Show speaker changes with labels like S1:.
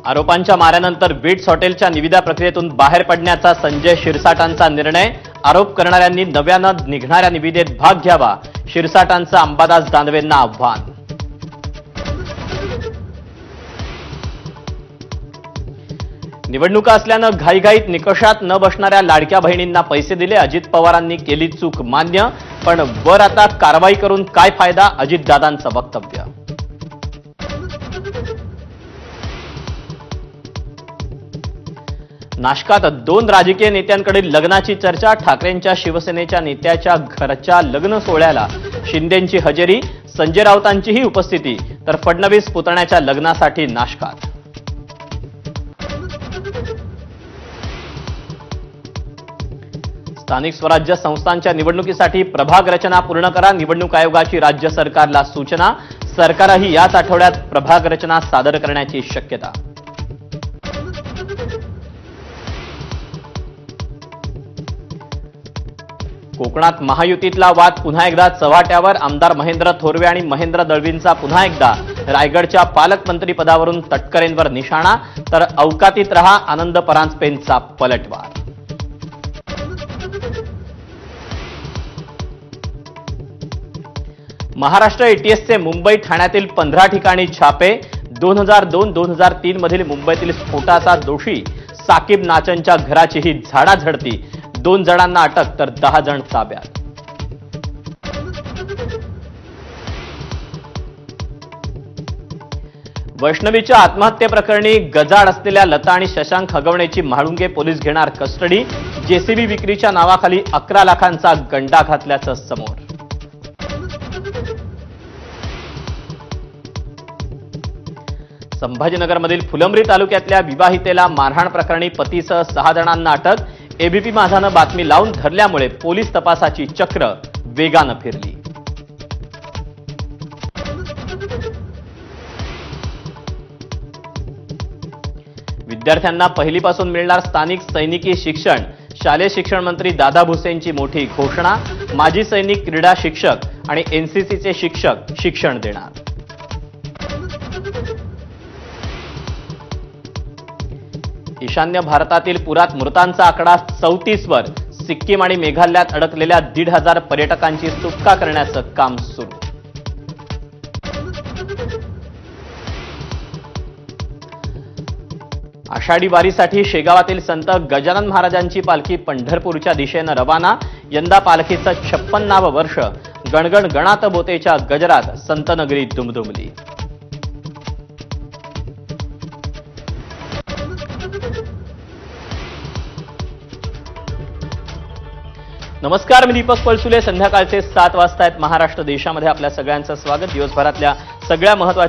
S1: आरोपांच्या माऱ्यानंतर विट्स हॉटेलच्या निविदा प्रक्रियेतून बाहेर पडण्याचा संजय शिरसाटांचा निर्णय। आरोप करणाऱ्यांनी नव्यानं निघणाऱ्या निविदेत भाग घ्यावा, शिरसाटांचं अंबादास दानवेंना आव्हान। निवडणुका असल्यानं घाईघाईत निकषात न बसणाऱ्या लाडक्या बहिणींना पैसे दिले, अजित पवारांनी केली चूक मान्य, पण वर आता कारवाई करून काय फायदा, अजितदादांचं वक्तव्य। नाशकात 2 राजकीय नेत्यांकडील लग्नाची चर्चा। ठाकरेंच्या शिवसेनेच्या नेत्याच्या घरच्या लग्न सोहळ्याला शिंदेंची हजेरी, संजय राऊतांचीही उपस्थिती, तर फडणवीस पुतण्याच्या लग्नासाठी नाशकात। स्थानिक स्वराज्य संस्थांच्या निवडणुकीसाठी प्रभाग रचना पूर्ण करा, निवडणूक आयोगाची राज्य सरकारला सूचना। सरकारही याच आठवड्यात प्रभाग रचना सादर करण्याची शक्यता। कोकणात महायुतीतला वाद पुन्हा एकदा चव्हाट्यावर। आमदार महेंद्र थोरवे आणि महेंद्र दळवींचा पुन्हा एकदा रायगडच्या पालकमंत्री पदावरून तटकरेंवर निशाणा, तर अवकातीत रहा आनंद परांजपेंचा पलटवार। महाराष्ट्र एटीएसचे मुंबई ठाण्यातील 15 ठिकाणी छापे। 2002-2003 मधील मुंबईतील स्फोटाचा दोषी साकीब नाचनच्या घराचीही झाडाझडती, 2 जणांना अटक तर 10 जण ताब्यात। वैष्णवीच्या आत्महत्येप्रकरणी गजाआड असलेल्या लता आणि शशांक हगवणेची म्हाळुंगे पोलीस घेणार कस्टडी। जेसीबी विक्रीच्या नावाखाली 11 लाखांचा गंडा घातल्याचं समोर। संभाजीनगरमधील फुलंब्री तालुक्यातल्या विवाहितेला मारहाण प्रकरणी पतीसह 6 जणांना अटक। एबीपी माझानं बातमी लावून धरल्यामुळे पोलीस तपासाची चक्र वेगानं फिरली। विद्यार्थ्यांना पहिलीपासून मिळणार स्थानिक सैनिकी शिक्षण। शालेय शिक्षण मंत्री दादा भुसेंची मोठी घोषणा। माजी सैनिक, क्रीडा शिक्षक आणि एनसीसीचे शिक्षक शिक्षण देणार। ईशान्य भारतातील पुरात मृतांचा आकडा 34 वर। सिक्कीम आणि मेघालयात अडकलेल्या 1,500 पर्यटकांची सुटका करण्याचं काम सुरू। आषाढी वारीसाठी शेगावातील संत गजानन महाराजांची पालखी पंढरपूरच्या दिशेनं रवाना। यंदा पालखीचं 56वे वर्ष। गणगण गणात बोतेच्या गजरात संतनगरी दुमदुमली। नमस्कार, मी दीपक पळसुले। संध्याकाळचे 7 वाजता आहेत। महाराष्ट्र देशामध्ये आपल्या सगळ्यांचं स्वागत। दिवसभरातल्या सगळ्या महत्त्वाच्या